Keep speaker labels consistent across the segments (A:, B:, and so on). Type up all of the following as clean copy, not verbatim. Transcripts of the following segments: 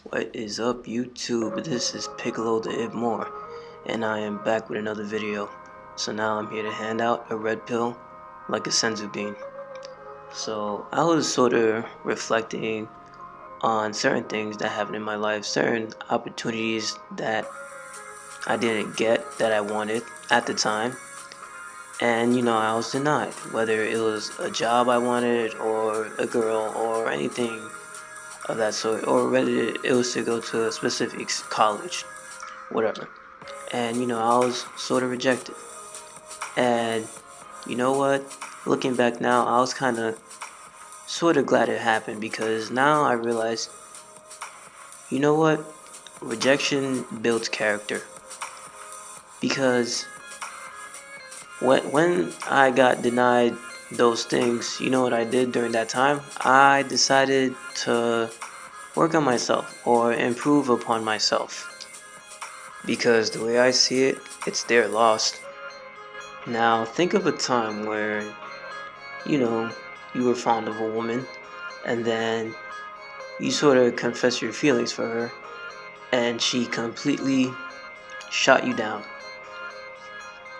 A: What is up, YouTube? This is Piccolo the Ib More, and I am back with another video. So now I'm here to hand out a red pill like a senzu bean. So I was sort of reflecting on certain things that happened in my life, certain opportunities that I didn't get that I wanted at the time. And I was denied, whether it was a job I wanted or a girl or anything of that sort, or whether it was to go to a specific college, whatever. And I was sort of rejected. And you know what? Looking back now, I was kind of sort of glad it happened because now I realize, you know what? Rejection builds character. Because when I got denied those things, you know what I did during that time? I decided to work on myself or improve upon myself. Because the way I see it, it's their loss. Now, think of a time where, you know, you were fond of a woman, and then you sort of confess your feelings for her, and she completely shot you down.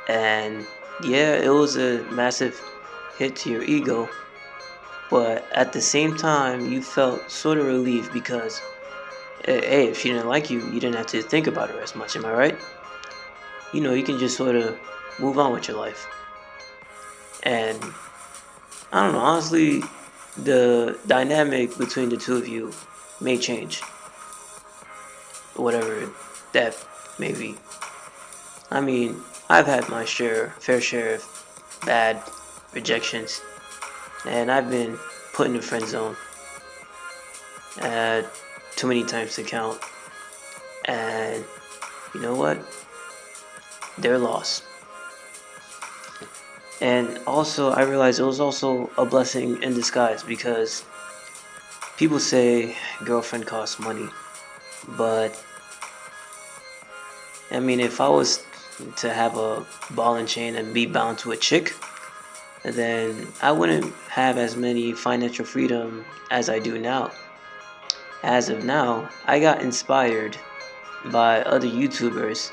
A: And yeah, it was a massive hit to your ego, but at the same time, you felt sort of relieved because, hey, if she didn't like you, you didn't have to think about her as much, am I right? You can just sort of move on with your life. And I don't know, honestly, the dynamic between the two of you may change, whatever that may be. I mean, I've had my fair share of bad rejections, and I've been put in the friend zone uh, too many times to count. And you know what? They're lost. And also, I realized it was also a blessing in disguise because people say girlfriend costs money, but I mean, if I was to have a ball and chain and be bound to a chick, then I wouldn't have as many financial freedom as I do now. As of now, I got inspired by other YouTubers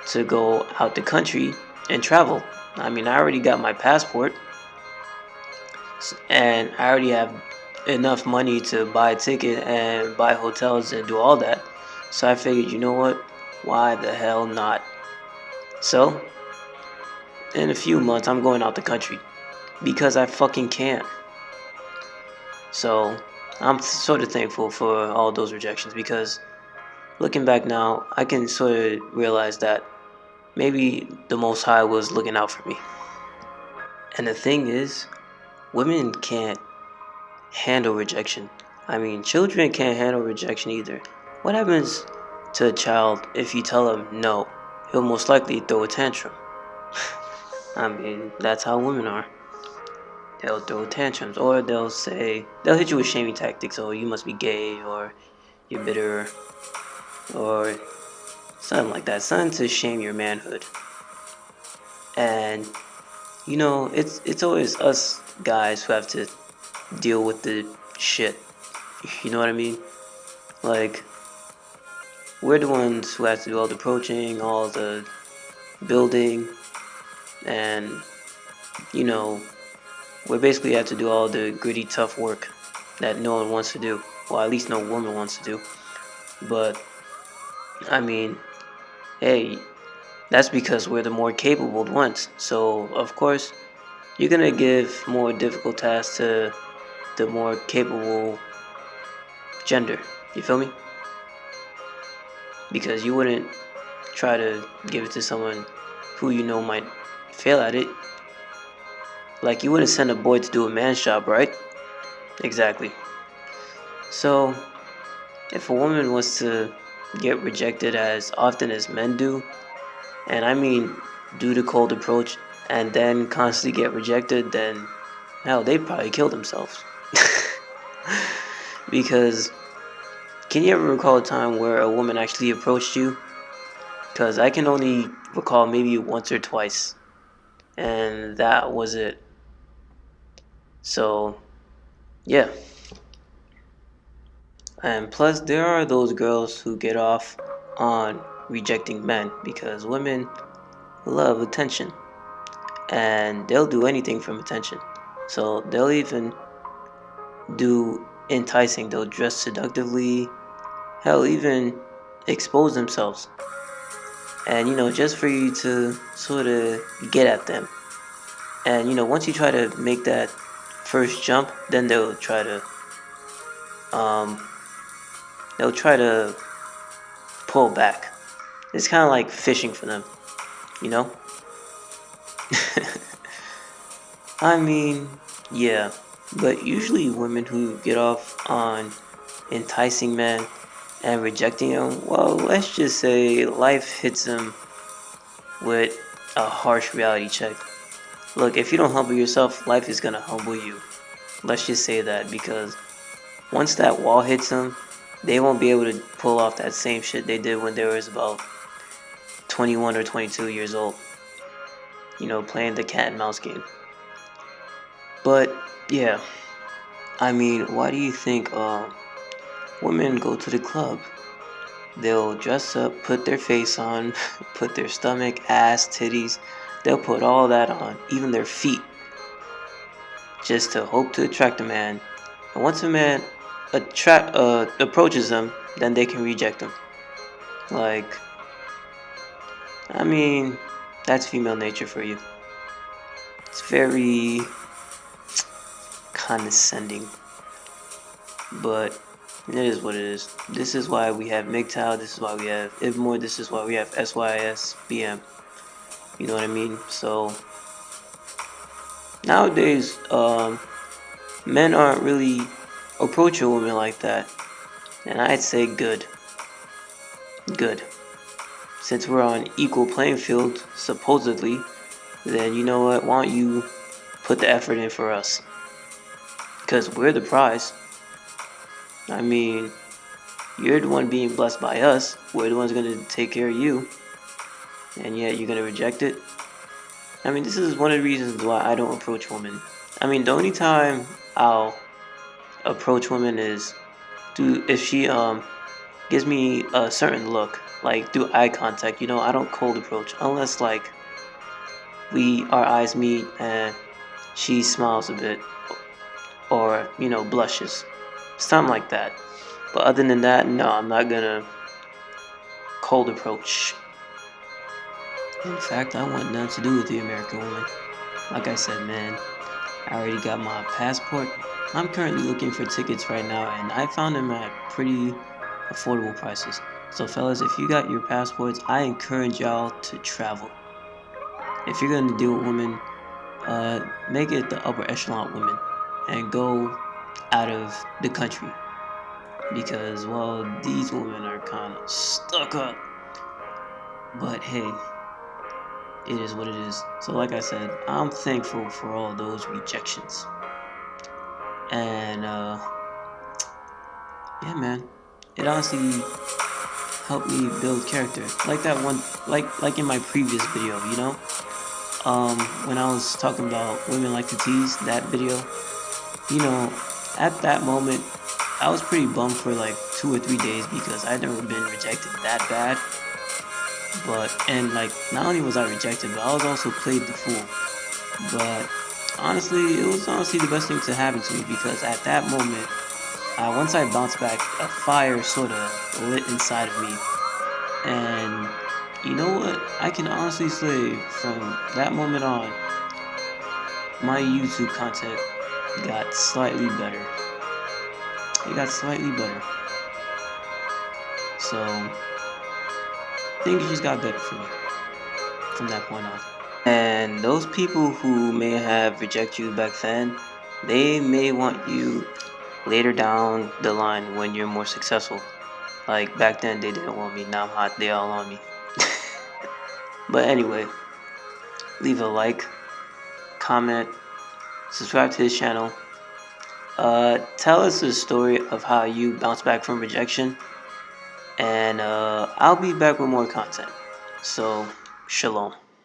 A: to go out the country and travel. I mean, I already got my passport, and I already have enough money to buy a ticket and buy hotels and do all that. So I figured, you know what? Why the hell not? So, in a few months, I'm going out the country because I fucking can. So, I'm sort of thankful for all those rejections because looking back now, I can sort of realize that maybe the Most High was looking out for me. And the thing is, women can't handle rejection. I mean, children can't handle rejection either. What happens to a child if you tell him no? He'll most likely throw a tantrum. I mean, that's how women are. They'll throw tantrums, or they'll hit you with shaming tactics. Oh, you must be gay, or you're bitter, or something like that. Something to shame your manhood. And it's always us guys who have to deal with the shit. You know what I mean? Like, we're the ones who have to do all the approaching, all the building, and you know, we basically have to do all the gritty, tough work that no one wants to do. Well, at least no woman wants to do. But I mean, hey, that's because we're the more capable ones. So of course, you're gonna give more difficult tasks to the more capable gender. You feel me? Because you wouldn't try to give it to someone who you know might fail at it. Like, you wouldn't send a boy to do a man's job, right? Exactly. So, if a woman was to get rejected as often as men do, and I mean do the cold approach and then constantly get rejected, then hell, they'd probably kill themselves. Because, can you ever recall a time where a woman actually approached you? Because I can only recall maybe once or twice, and that was it. So, yeah. And plus, there are those girls who get off on rejecting men because women love attention and they'll do anything from attention. So they'll even do enticing, they'll dress seductively, hell, even expose themselves. And just for you to sort of get at them. And once you try to make that first jump, then um, they'll try to pull back. It's kind of like fishing for them, you know? I mean, yeah, but usually women who get off on enticing men and rejecting them, well, let's just say life hits them with a harsh reality check. Look, if you don't humble yourself, life is gonna humble you. Let's just say that, because once that wall hits them, they won't be able to pull off that same shit they did when they was about 21 or 22 years old. Playing the cat and mouse game. But yeah, I mean, why do you think women go to the club? They'll dress up, put their face on, put their stomach, ass, titties. They'll put all that on, even their feet, just to hope to attract a man. And once a man approaches them, then they can reject him. Like, I mean, that's female nature for you. It's very condescending, but it is what it is. This is why we have MGTOW, this is why we have IVMOR, this is why we have SYSBM. You know what I mean? So nowadays, men aren't really approaching women like that, and I'd say good. Since we're on equal playing field, supposedly, then you know what? Why don't you put the effort in for us? Because we're the prize. I mean, you're the one being blessed by us. We're the ones going to take care of you. And yet you're going to reject it. I mean, this is one of the reasons why I don't approach women. I mean, the only time I'll approach women is if she gives me a certain look, like through eye contact. I don't cold approach unless like our eyes meet and she smiles a bit or blushes, something like that. But other than that, no, I'm not gonna cold approach. In fact, I want nothing to do with the American woman. Like I said, man, I already got my passport. I'm currently looking for tickets right now, and I found them at pretty affordable prices. So fellas, if you got your passports, I encourage y'all to travel. If you're gonna deal with women, make it the upper echelon women and go out of the country, because well, these women are kind of stuck up. But hey, it is what it is. So like I said, I'm thankful for all those rejections. And yeah, man, it honestly helped me build character. Like that one, like in my previous video, when I was talking about women like to tease, that video, at that moment, I was pretty bummed for like 2 or 3 days because I'd never been rejected that bad. And like, not only was I rejected, but I was also played the fool. But honestly, it was honestly the best thing to happen to me, because at that moment, once I bounced back, a fire sort of lit inside of me. And you know what? I can honestly say from that moment on, my YouTube content got slightly better. It got slightly better. So things just got better for me from that point on. And those people who may have rejected you back then, they may want you later down the line when you're more successful. Like back then they didn't want me, now I'm hot, they all on me. But anyway, leave a like, comment, subscribe to his channel. Tell us a story of how you bounce back from rejection, and I'll be back with more content. So, shalom.